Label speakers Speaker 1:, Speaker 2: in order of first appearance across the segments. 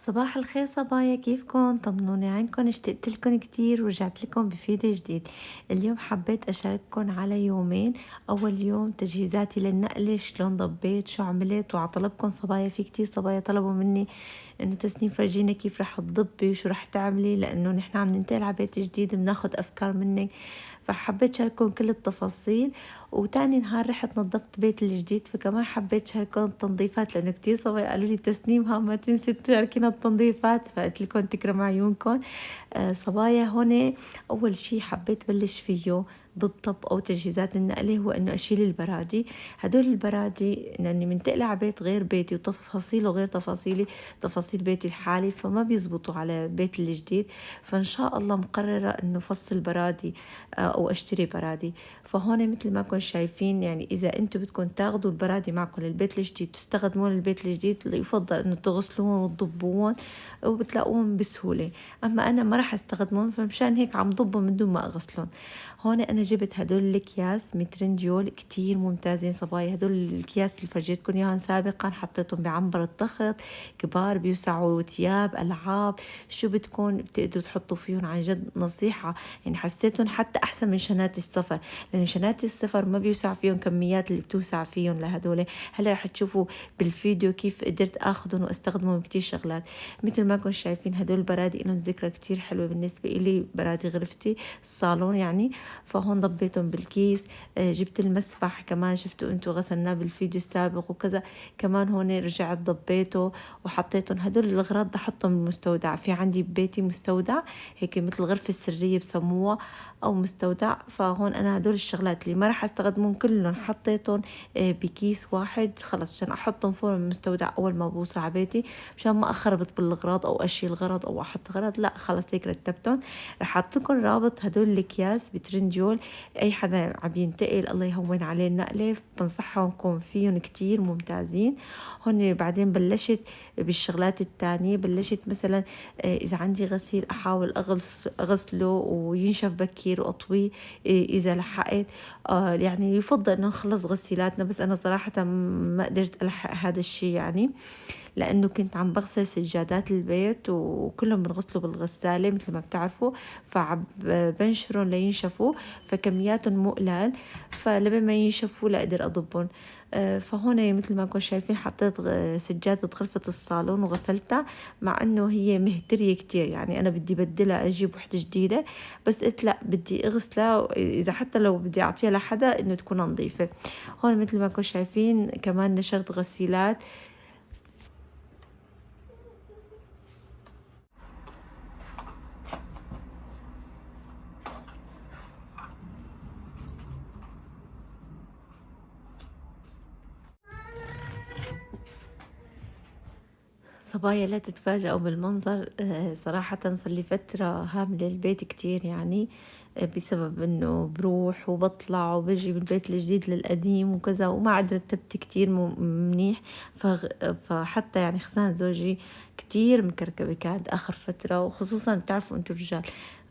Speaker 1: صباح الخير صبايا، كيفكن؟ طمنوني عنكن. اشتقت لكم كتير ورجعت لكم بفيديو جديد. اليوم حبيت اشارككم على يومين. اول يوم تجهيزاتي للنقلة، شلون ضبيت، شو عملت، وعطلبكم صبايا. في كتير صبايا طلبوا مني انه تسنيم فرجينا كيف رح تضبي وشو رح تعملي، لانه نحن عم ننتقل على بيت جديد بناخد افكار منك، فحبيت شارككم كل التفاصيل. وتاني نهار رحت نظفت بيت الجديد، فكمان حبيت شارككم التنظيفات، لانه كتير صبايا قالوا لي تسنيم ها ما تنسي تشاركينا التنظيفات، فقلت لكم تكرم عيونكم. صبايا هون اول شي حبيت بلش فيه بالطب او تجهيزات النقله، هو انه اشيل البرادي. هدول البرادي لاني منتقله على بيت غير بيتي وتفاصيله غير تفاصيلي، تفاصيل بيتي الحالي، فما بيزبطوا على بيت الجديد. فان شاء الله مقرره انه فصل برادي او اشتري برادي. فهون مثل ما كنتم شايفين، يعني اذا انتم بدكم تاخذوا البرادي معكم للبيت الجديد تستخدمون للبيت الجديد، يفضل انه تغسلوهم وتضبوهم وبتلاقوهم بسهوله. اما انا ما راح استخدمهم، فمشان هيك عم ضبهم من دون ما اغسلهم. هون انا جبت هدول الاكياس مترنديول كتير ممتازين صبايا. هدول الاكياس اللي فرجيتكم اياهم سابقا، حطيتهم بعنبر الضغط، كبار بيوسعوا ثياب، العاب، شو بدكم بتقدروا تحطوا فيهم. عن جد نصيحه، يعني حسيتهم حتى احسن من شنات السفر، لانه شنات السفر ما بيوسع فيهم كميات اللي بتوسع فيهم لهدول. هلا رح تشوفوا بالفيديو كيف قدرت اخذهم واستخدمهم بكتير شغلات. مثل ما كنتم شايفين هدول البرادي لهم ذكرى كتير حلوه بالنسبه إلي، برادي غرفتي الصالون يعني. فهون ضبيتهم بالكيس. جبت المسبح كمان، شفتوا انتوا غسلناه بالفيديو السابق وكذا. كمان هون رجعت ضبيته وحطيتهم. هدول الاغراض بدي احطهم بالمستودع، في عندي ببيتي مستودع هيك مثل غرفه السريه بسموها او مستودع. فهون انا هدول الشغلات اللي ما راح استخدمهم كلهم حطيتهم بكيس واحد خلص، عشان احطهم فوق المستودع اول ما بوصل على بيتي، مشان ما اخربط بالاغراض او اشيل غرض او احط غرض. لا خلص هيك رتبتهم. رح احط لكم رابط هدول الاكياس بترنجول، اي حدا عم ينتقل الله يهون عليه النقله بنصحهم فيهم كتير ممتازين. هون بعدين بلشت بالشغلات التانية. بلشت مثلا اذا عندي غسيل احاول اغسله وينشف بكير واطويه اذا لحقت. يعني يفضل انه نخلص غسيلاتنا، بس انا صراحه ما قدرت الحق هذا الشيء يعني، لانه كنت عم بغسل سجادات البيت وكلهم بنغسلوا بالغساله مثل ما بتعرفوا، فعم بنشرهم لينشفوا، فكمياتهم مو قلال، فلما ما ينشفوا لا اقدر اضبهم. فهون مثل ما كنتم شايفين حطيت سجادة غرفة الصالون وغسلتها، مع انه هي مهترية كتير، يعني انا بدي بدلها اجيب وحدة جديدة، بس قلت لا بدي اغسلها اذا حتى لو بدي اعطيها لحدا انه تكون نظيفة. هون مثل ما كنتم شايفين كمان نشرت غسيلات. صبايا لا تتفاجئوا بالمنظر. صراحة صار لي فترة هاملة البيت كتير يعني، بسبب انه بروح وبطلع وبجي بالبيت الجديد للقديم وكذا، وما عاد رتبت كتير منيح. فحتى يعني خزان زوجي كتير مكركبة كانت اخر فترة، وخصوصا بتعرفوا انتوا الرجال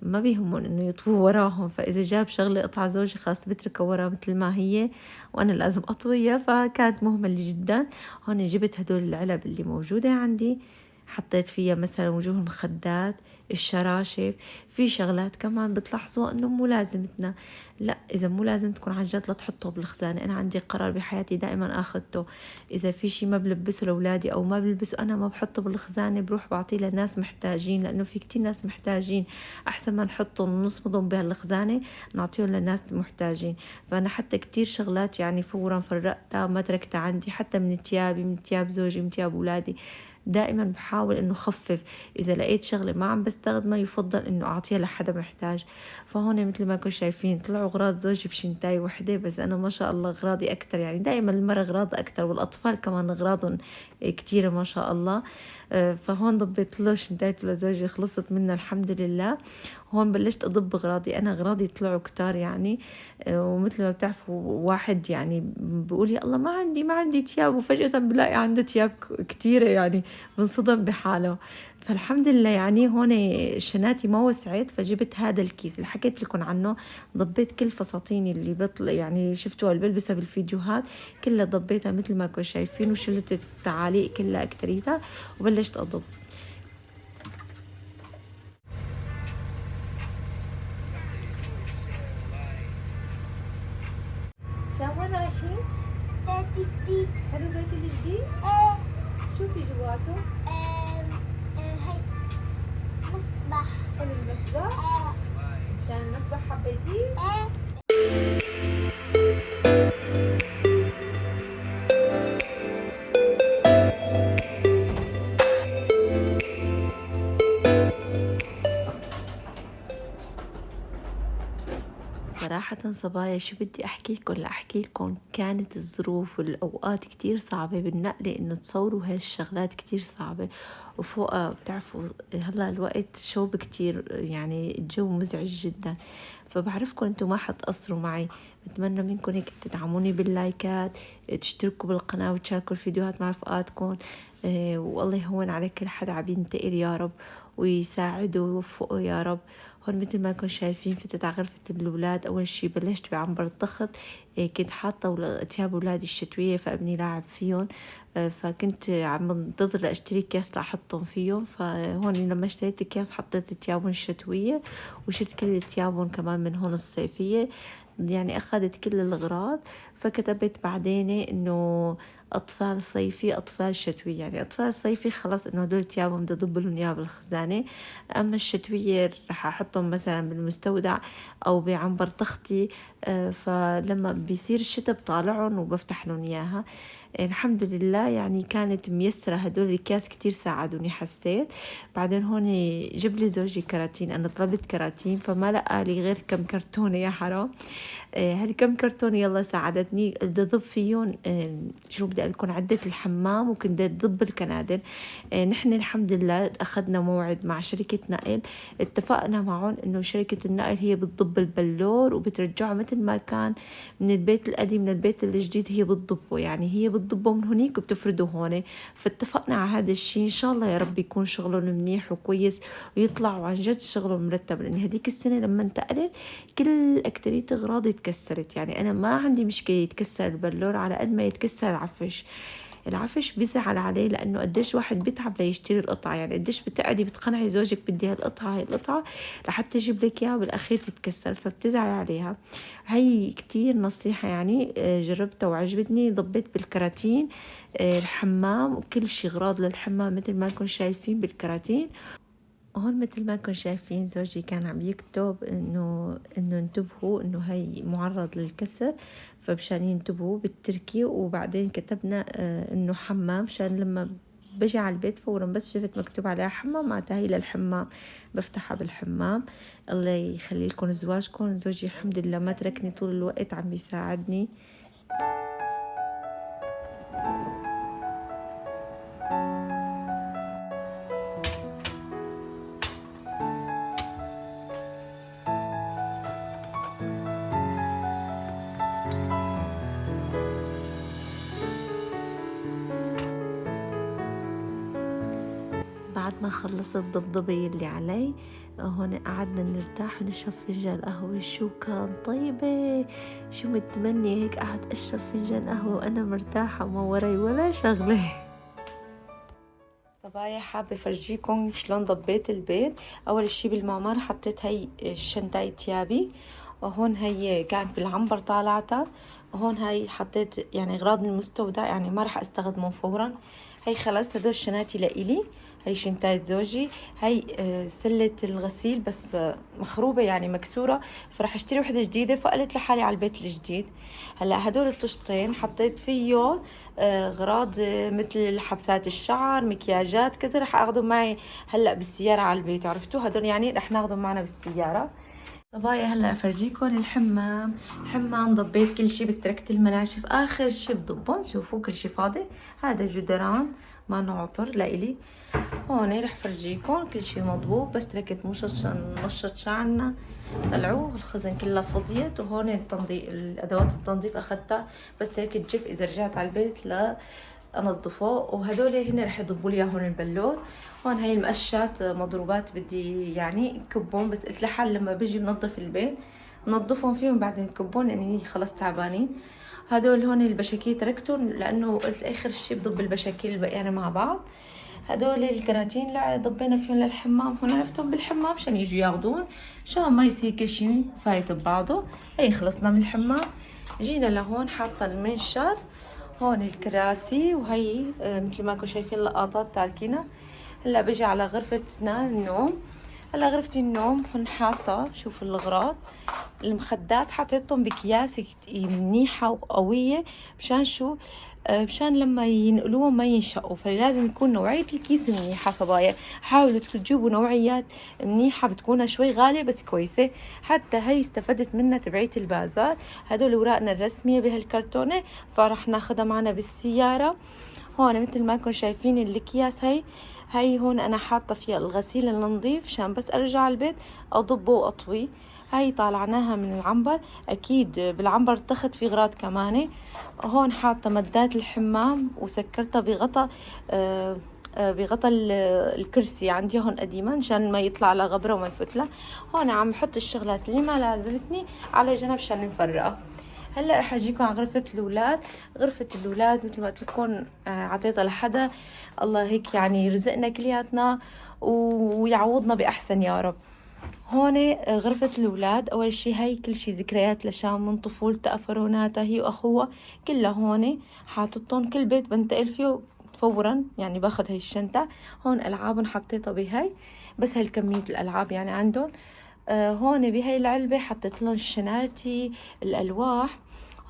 Speaker 1: ما بيهمون انه يطووا وراهم، فاذا جاب شغلة قطعة زوجي خلاص بتركها ورا مثل ما هي، وانا لازم اطويها، فكانت مهملة جدا. هون جبت هدول العلب اللي موجودة عندي، حطيت فيها مثلا وجوه المخدات، الشراشف. في شغلات كمان بتلاحظوا انه مو لازمتنا، لا اذا مو لازم تكون عن جد لا تحطه بالخزانة. انا عندي قرار بحياتي دائما اخذته، اذا في شيء ما بلبسه لاولادي او ما بلبسه انا ما بحطه بالخزانة، بروح بعطيه لناس محتاجين، لانه في كتير ناس محتاجين. احسن ما نحطهم ونصمدهم بهالخزانة، نعطيهم لناس محتاجين. فانا حتى كتير شغلات يعني فورا فرقتها ما تركتها عندي، حتى من تيابي، من تياب زوجي، من تياب اولادي. دائما بحاول انه خفف، اذا لقيت شغله ما عم بستخدمها يفضل انه اعطيها لحدا محتاج. فهون مثل ما كنتم شايفين طلعوا اغراض زوجي بشنتاي وحده، بس انا ما شاء الله اغراضي اكثر، يعني دائما المرة اغراض اكثر، والاطفال كمان اغراضهم كثيره ما شاء الله. فهون ضبيت له شنتايته لزوجي، خلصت منه الحمد لله. هون بلشت اضب اغراضي، انا اغراضي طلعوا كتار يعني. ومثل ما بتعرفوا واحد يعني بقول يا الله ما عندي تياب، وفجأة بلاقي عنده تياب كتيرة يعني، بنصدم بحاله. فالحمد لله يعني هون شناتي ما وسعت، فجبت هذا الكيس اللي حكيت لكم عنه. ضبيت كل فساتيني اللي بطلع يعني شفتوها اللي بلبسها بالفيديوهات، كلها ضبيتها مثل ما كنتوا شايفين، وشلت التعاليق كلها اكتريتها وبلشت اضب.
Speaker 2: جديد.
Speaker 1: حلو بيت الجديد؟ شو في جواته؟
Speaker 2: هي مسبح.
Speaker 1: حلو المسبح؟ مشان المسبح حبيتيه؟ صراحة صبايا شو بدي أحكي لكم كانت الظروف والأوقات كتير صعبة بالنقلة إنه تصوروا هاي الشغلات كتير صعبة، وفوقها بتعرفوا هلا الوقت شوب كتير، يعني الجو مزعج جدا، فبعرفكم انتم ما حتقصروا معي. بتمنى منكم هيك تدعموني باللايكات، تشتركوا بالقناة وتشاركوا الفيديوهات مع رفقاتكم، والله يهون على كل حدا عم ينتقل يا رب، ويساعده ويوفقه يا رب. هون مثل ما كنتم شايفين فتت على غرفة الأولاد. أول شي بلشت بعنبر الضغط، كنت حاطة تياب أولادي الشتوية فابني لاعب فيهم، فكنت عم منتظر لأشتري أكياس لأحطهم فيهم، فهون لما اشتريت أكياس حطيت تيابهم الشتوية وشلت كل تيابهم كمان من هون الصيفية، يعني أخذت كل الأغراض. فكتبت بعدين إنه أطفال صيفي أطفال شتوي، يعني أطفال صيفي خلاص إنه هدول تيابهم بدي أضب لهم إياها بالخزانة، أما الشتوية رح أحطهم مثلا بالمستودع أو بعنبر تختي، فلما بيصير الشتاء بطالعهم وبفتح لهم إياها. الحمد لله يعني كانت ميسرة، هدول الأكياس كتير ساعدوني حسيت. بعدين هون جاب لي زوجي كراتين، أنا طلبت كراتين فما لقى لي غير كم كرتونة يا حرام. هالكم كرتونة يلا ساعدتني بدي أضب فيهم، شو بدي أقول لكم، عدة الحمام وكنت أضب الكنادر. نحن الحمد لله أخذنا موعد مع شركة نقل، اتفقنا معهم إنه شركة النقل هي بتضب البلور وبترجعه مثل ما كان من البيت القديم للبيت الجديد، هي بتضبه، يعني هي بتضبه من هنيك وبتفرده هون. فاتفقنا على هذا الشيء، إن شاء الله يا رب يكون شغلهم منيح وكويس ويطلعوا عن جد شغلهم مرتب، لأن هذيك السنة لما انتقلت كل أكترية أغراضي تكسرت، يعني أنا ما عندي مشكلة يتكسر البلور على قد ما يتكسر العفش. العفش بيزعل عليه لأنه قديش واحد بيتعب ليشتري القطعة، يعني قديش بتقعدي بتقنعي زوجك بدي هالقطعة هاي القطعة لحتى يجيب لك إياها بالأخير تتكسر، فبتزعل عليها. هي كتير نصيحة يعني جربتها وعجبتني. ضبيت بالكراتين الحمام وكل شي أغراض للحمام مثل ما كنتم شايفين بالكراتين. هون مثل ما كنتم شايفين زوجي كان عم يكتب انه انتبهوا انه هي معرض للكسر، فمشان ينتبهوا بالتركي. وبعدين كتبنا انه حمام، مشان لما بجي على البيت فورا بس شفت مكتوب عليها حمام معناتها هي للحمام، بفتحها بالحمام. الله يخلي لكم زواجكم. زوجي الحمد لله ما تركني طول الوقت، عم بيساعدني. بعد ما خلصت الضبضبة اللي علي هون قعدنا نرتاح ونشرب فنجان قهوة. شو كان طيبة، شو متمنية هيك قعد أشرب فنجان قهوة وأنا مرتاحة ما وراي ولا شغلة. صبايا حابة فرجيكم شلون ضبيت البيت. أول شي بالمعمار حطيت هاي الشنطاي تيابي، وهون هي كانت بالعنبر طالعتها، وهون هاي حطيت يعني أغراض المستودع يعني ما رح استخدمهم فورا. هاي خلص هدول شناتي لإلي، هاي شنطاية زوجي، هاي سلة الغسيل بس مخروبة يعني مكسورة، فرح اشتري وحدة جديدة، فقلت لحالي على البيت الجديد. هلا هدول الطشتين حطيت فيهم اغراض مثل حبسات الشعر، مكياجات كذا، رح اخذهم معي هلا بالسيارة على البيت، عرفتوا هدول يعني رح ناخذهم معنا بالسيارة. صبايا هلا افرجيكم الحمام ضبيت كل شي، بس تركت المناشف اخر شي بضبهم. شوفوا كل شي فاضي، هذا جدران ما نعطر لإلي. هون رح فرجيكم كل شي مضبوط، بس تركت مشط شعرنا طلعوه، الخزن كلها فضيت. وهون التنظيف، الادوات التنظيف اخذتها، بس تركت جف اذا رجعت على البيت لا انظفه. وهدول هن رح يضبوا لي هون البلور. هون هاي المقشات مضروبات بدي يعني كبهم، بس قلت لحال لما بيجي بنظف البيت نظفهم فيهم بعدين كبهم لاني خلص تعبانين. هدول هون البشاكيل تركتهم لانه قلت اخر شي بضب البشاكيل البقيانه مع بعض. هدول الكراتين لا ضبينا فيهم للحمام، هون عرفتهم بالحمام عشان يجوا ياخذون، عشان ما يصير كل شي فايت ببعضه. هي خلصنا من الحمام، جينا لهون حاطه المنشر. هون الكراسي، وهي مثل ما كنتم شايفين اللقطات تاركينها. هلا بيجي على غرفتنا النوم. هلا غرفة النوم هون حاطة، شوف الأغراض، المخدات حطيتهم بأكياس منيحة وقوية، مشان شو؟ مشان لما ينقلوهم ما ينشقوا، فلازم يكون نوعية الكيس منيحة. صبايا حاولوا تجيبوا نوعيات منيحة، بتكونها شوي غالية بس كويسة. حتى هي استفدت منها تبعية البازار. هدول اوراقنا الرسمية بهالكرتونة، فرح ناخدها معنا بالسيارة. هون مثل ما كنتم شايفين الاكياس، هي هون انا حاطة فيها الغسيل النظيف، شان بس ارجع البيت اضبه واطويه. هاي طالعناها من العنبر، اكيد بالعنبر تخت في غراض كمان. هون حاطة مدات الحمام وسكرتها بغطا بغطا الكرسي عندي هون قديما، مشان ما يطلع على غبرة وما يفتله. هون عم بحط الشغلات اللي ما لازمتني على جنب شان نفرقها. هلا رح اجيكم على غرفة الاولاد. غرفة الاولاد مثل ما قلت لكم عطيتها لحدا، الله هيك يعني يرزقنا كلياتنا ويعوضنا باحسن يا رب. هون غرفة الأولاد، أول شي هاي كل شي ذكريات لشام من طفولتها، أفروناتها هي وأخوها كلها هون حاطتهم. كل بيت بنتقل فيه فورا يعني باخد هاي الشنطة. هون ألعابهم حطيتها بهاي، بس هالكمية الألعاب يعني عندهم. هون بهاي العلبة حطيت لهم الشناتي، الألواح.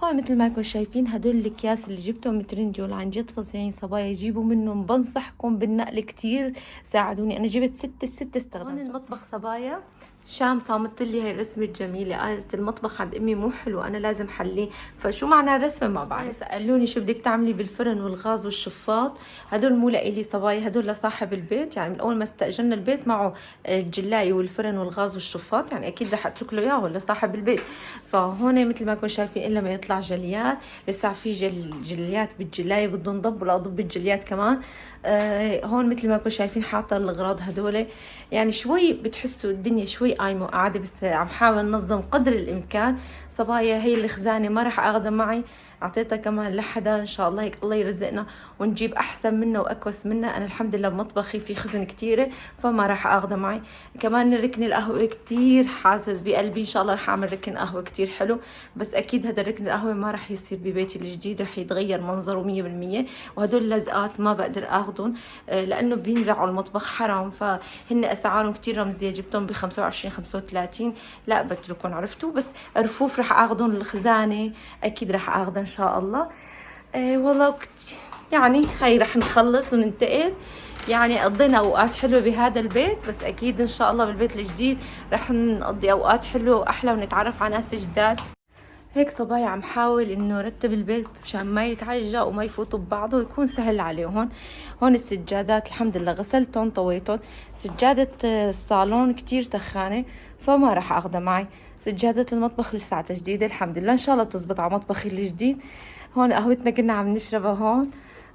Speaker 1: هون مثل ما كنتم شايفين هدول الأكياس اللي جبتهم من ترنجول، عن جد فظيعين صبايا، جيبوا منهم، بنصحكم بالنقل كتير ساعدوني. أنا جبت 6 استخدمت. هون المطبخ صبايا، شام صامت لي هاي الرسمة الجميلة، قالت المطبخ عند أمي مو حلو، أنا لازم حليه. فشو معنى الرسمة ما بعرف. سألوني شو بدك تعملي بالفرن والغاز والشفاط. هدول مو لإلي صبايا، هدول لصاحب البيت. يعني من أول ما استأجرنا البيت معه الجلاية والفرن والغاز والشفاط، يعني أكيد رح أترك له إياه لصاحب البيت. فهون مثل ما كنتم شايفين إلا ما يطلع جليات، لسه في جليات بالجلاية بدهم ضب، ولا ضب الجليات كمان. هون مثل ما كنتم شايفين حاطة الأغراض هدول. يعني شوي بتحسوا الدنيا شوي قايمة وقاعدة، بس عم حاول نظم قدر الإمكان. صبايا هي الخزانة ما راح أخذها معي، أعطيتها كمان لحدا إن شاء الله، هيك الله يرزقنا ونجيب أحسن منها وأكوس منها. أنا الحمد لله بمطبخي في خزن كتيرة، فما راح أخذها معي. كمان ركن القهوة كتير حاسس بقلبي، إن شاء الله راح أعمل ركن قهوة كتير حلو، بس أكيد هذا الركن القهوة ما راح يصير ببيتي الجديد، راح يتغير منظره 100%. وهدول اللزقات ما بقدر أخذهم لأنه بينزعوا المطبخ، حرام. فهن أسعارهم كتير رمزية، جبتهم ب 25 35، لا بتركهم عرفتوا. بس رفوف راح أخذهم، الخزانة أكيد راح أخذها إن شاء الله. والله يعني هاي راح نخلص وننتقل. يعني قضينا أوقات حلوة بهذا البيت، بس أكيد إن شاء الله بالبيت الجديد راح نقضي أوقات حلوة وأحلى ونتعرف على ناس جداد. هيك صبايا عم حاول انه رتب البيت مشان ما يتعجق وما يفوتوا ببعضه ويكون سهل عليهم. هون السجادات الحمد لله غسلتهم طويتهم. سجادة الصالون كتير تخانة، فما راح اخذها معي. سجادة المطبخ لساتها جديدة الحمد لله، ان شاء الله تزبط على مطبخي الجديد. هون قهوتنا كنا عم نشربها هون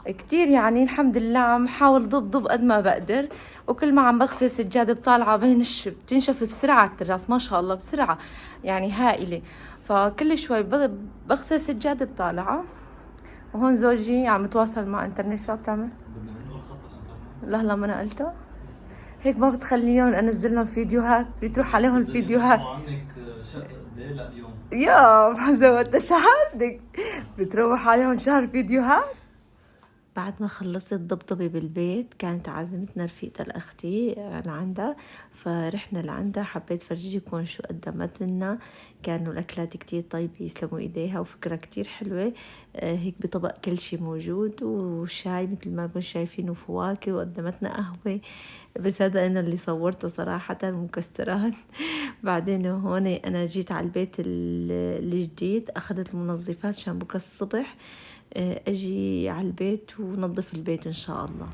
Speaker 1: كتير، يعني الحمد لله عم حاول ضب قد ما بقدر. وكل ما عم بغسل سجادة بطالعة بتنشف بسرعة التراس، ما شاء الله بسرعة يعني هائلة. فكل شوي بغسل سجادة بطالعة. وهون زوجي عم يتواصل مع انترنت. شو بتعمل؟ لا ما نقلته هيك، ما بتخليهم انزل لهم فيديوهات، بتروح عليهم الفيديوهات.
Speaker 3: عنك شقة قد ايه لليوم؟
Speaker 1: يا زودت شهر بدك، بتروح عليهم شهر فيديوهات. بعد ما خلصت ضبطبة بالبيت، كانت عازمتنا رفيقة لأختي لعندها، فرحنا لعندها. حبيت فرجيكم شو قدمت لنا. كانوا الأكلات كتير طيبة، يسلموا إيديها، وفكرة كتير حلوة. هيك بطبق كل شي موجود، وشاي مثل ما كنتم شايفين، وفواكه، وقدمتنا قهوة. بس هذا أنا اللي صورته صراحة، مكسرات. بعدين هون أنا جيت على البيت الجديد، أخذت المنظفات عشان بكرة الصبح أجي على البيت ونظف البيت إن شاء الله.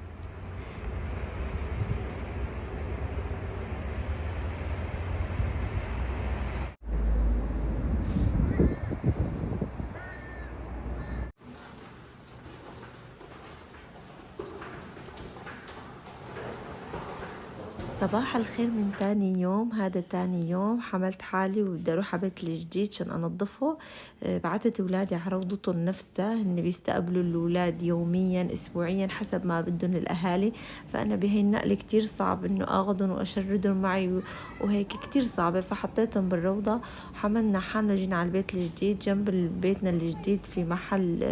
Speaker 1: صباح الخير من تاني يوم. هذا تاني يوم حملت حالي وبدي اروح على بيت الجديد عشان انظفه. بعتت اولادي على روضتهم نفسها، هن بيستقبلوا الاولاد يوميا اسبوعيا حسب ما بدهم الاهالي. فانا بهي النقله كتير صعب انه اخذهم واشردهم معي وهيك كتير صعبه، فحطيتهم بالروضه. حملنا حالنا جينا على البيت الجديد. جنب بيتنا الجديد في محل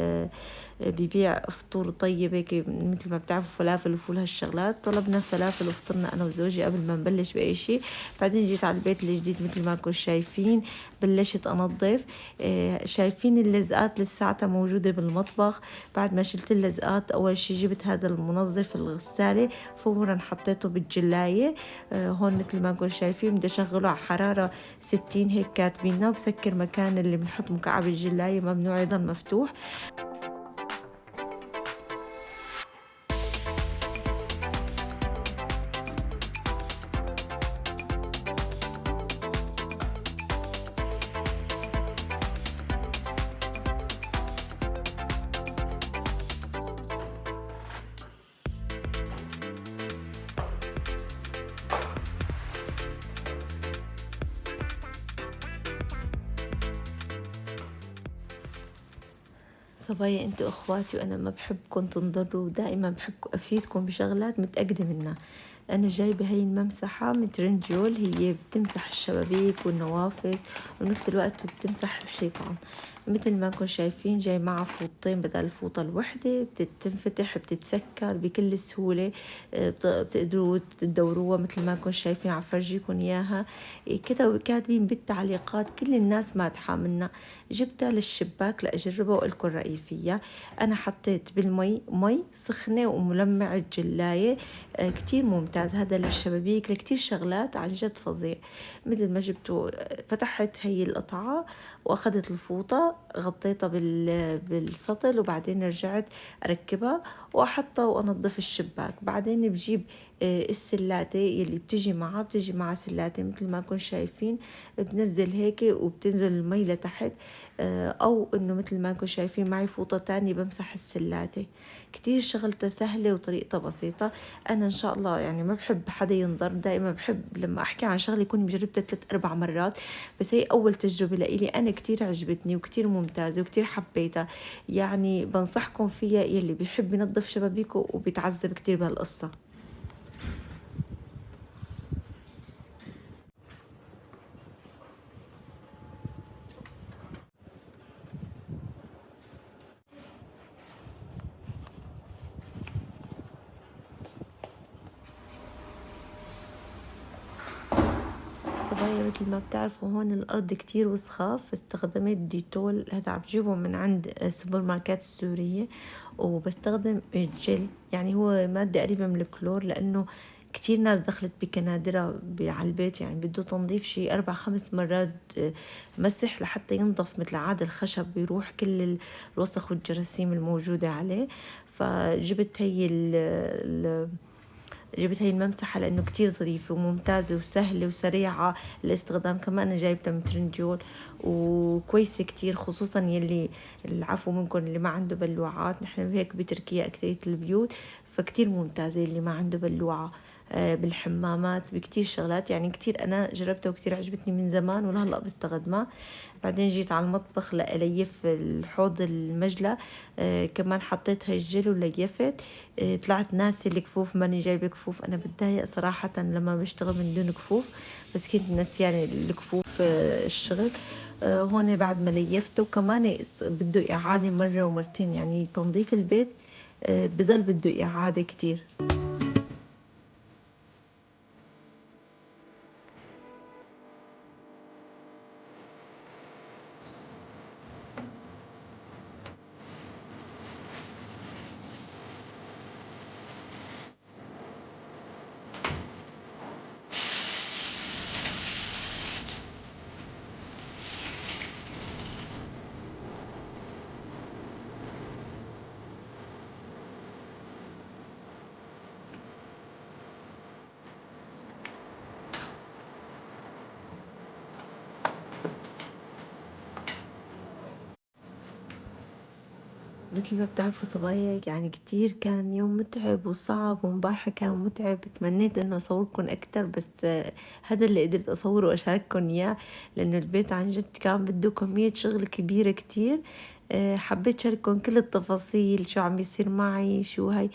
Speaker 1: بيبيع فطور طيب هيك مثل ما بتعرفوا فلافل وفول هالشغلات. طلبنا فلافل وفطرنا أنا وزوجي قبل ما نبلش بأي شيء. بعدين جيت على البيت الجديد مثل ما كنتم شايفين، بلشت أنظف. شايفين اللزقات لساتها موجودة بالمطبخ. بعد ما شلت اللزقات أول شي جبت هذا المنظف الغسالة، فورا حطيته بالجلاية. هون مثل ما كنتم شايفين بدي أشغله على حرارة 60 هيك كاتبينه، وبسكر مكان اللي بنحط مكعب الجلاية ممنوع يضل مفتوح. صبايا انتوا اخواتي، وانا ما بحبكم تنضروا، ودائما بحبكم افيدكم بشغلات متأكدة منها. انا جايبة هاي الممسحة من ترنجول، هي بتمسح الشبابيك والنوافذ ونفس الوقت بتمسح الحيطان. مثل ما كنتم شايفين جاي معها فوطتين بدل الفوطة الوحدة، بتنفتح بتتسكر بكل سهولة. بتقدروا تدوروها مثل ما كنتم شايفين، عفرجيكم اياها. كده كاتبين بالتعليقات كل الناس مادحة منها. جبتها للشباك لأجربها وأقولكم رأيي فيها. أنا حطيت بالمي مي سخنة وملمع الجلاية، كتير ممتاز هذا للشبابيك لكتير شغلات، عن جد فظيع. مثل ما جبته فتحت هي القطعة وأخذت الفوطة غطيتها بالسطل، وبعدين رجعت أركبها وأحطها وأنظف الشباك. بعدين بجيب السلاتة يلي بتجي معها سلاتة مثل ما كنتم شايفين، بنزل هيك وبتنزل المي لتحت. أو إنه مثل ما كنتم شايفين معي فوطة تانية بمسح السلاتة. كتير شغلتها سهلة وطريقتها بسيطة. أنا إن شاء الله يعني ما بحب حدا ينضر، دائما بحب لما أحكي عن شغلة يكون مجربتها 3-4 مرات، بس هي أول تجربة لإلي. أنا كتير عجبتني وكتير ممتازة وكتير حبيتها، يعني بنصحكم فيها يلي بيحب ينظف شبابيكه وبيتعذب كتير بهالقصة. صبايا مثل ما بتعرفوا هون الأرض كتير وسخة، فاستخدمت ديتول، هذا عم بجيبه من عند السوبر ماركات السورية، وبستخدم الجل يعني هو مادة قريبة من الكلور، لأنه كتير ناس دخلت بكنادرة على البيت، يعني بده تنظيف شي 4-5 مرات مسح لحتى ينظف مثل عاد الخشب، بيروح كل الوسخ والجراثيم الموجودة عليه. فجبت هي جبت هاي الممسحة لأنه كتير ظريفة وممتازة وسهلة وسريعة الاستخدام. كمان أنا جايبتها من ترنجول وكويسة كتير، خصوصا يلي العفو منكم اللي ما عنده بلوعات. نحن هيك بتركيا أكثرية البيوت، فكتير ممتازة اللي ما عنده بلوعة. بالحمامات بكتير شغلات، يعني كتير أنا جربتها وكتير عجبتني من زمان ولهلأ بستخدمها. بعدين جيت على المطبخ لأليف الحوض المجلى، كمان حطيت هاي الجل وليفت. طلعت ناسي الكفوف، ماني جايبة كفوف. أنا بتضايق صراحة لما بشتغل من دون كفوف، بس كنت نسيانة الكفوف الشغل. هون بعد ما ليفته وكمان بده إعادة مرة ومرتين، يعني تنظيف البيت بضل بده إعادة كتير. مثل ما بتعرفوا صبايا يعني كتير كان يوم متعب وصعب، ومبارحة كان متعب. تمنيت انه اصوركم اكتر، بس هذا اللي قدرت اصوره واشارككم اياه، لانه البيت عن جد كان بده كمية شغل كبيرة كتير. حبيت شارككم كل التفاصيل، شو عم يصير معي، شو هاي.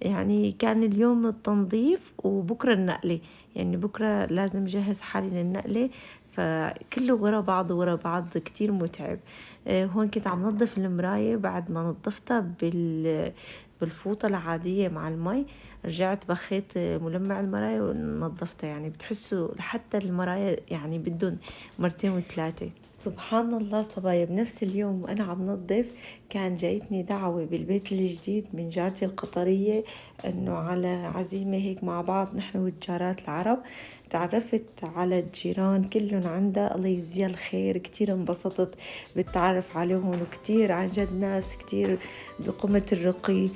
Speaker 1: يعني كان اليوم التنظيف وبكرة النقلة، يعني بكرة لازم جهز حالي للنقلة، فكله ورا بعض كتير متعب. هون كنت عم نظف المراية بعد ما نظفتها بالفوطة العادية مع المي. رجعت بخيت ملمع المراية ونظفتها. يعني بتحسوا حتى المرايا يعني بدون مرتين وثلاثة. سبحان الله صبايا، بنفس اليوم وأنا عم نظف كان جايتني دعوة بالبيت الجديد من جارتي القطرية أنه على عزيمة هيك مع بعض نحن والجارات العرب. تعرفت على الجيران كلهم عندها، الله يجزيها الخير، كتير انبسطت بالتعرف عليهم، وكتير عن جد ناس كتير بقمة الرقي.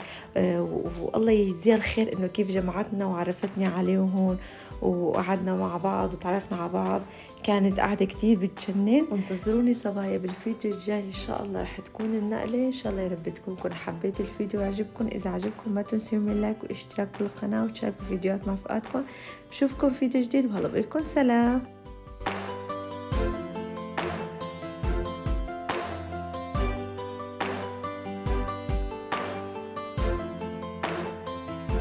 Speaker 1: والله يجزيها الخير إنه كيف جمعتنا وعرفتني عليهم هون، وقعدنا مع بعض وتعرفنا على بعض. كانت قاعدة كتير بتجنن. انتظروني صبايا بالفيديو الجاي إن شاء الله رح تكون النقلة. إن شاء الله يا رب تكونوا حبيتوا الفيديو وعجبكم. إذا عجبكم ما تنسوا من لايك واشتراك بالقناة وتشاركوا فيديوهات مع رفقاتكم. بشوفكم فيديو جديد وهلا بقولكم سلام.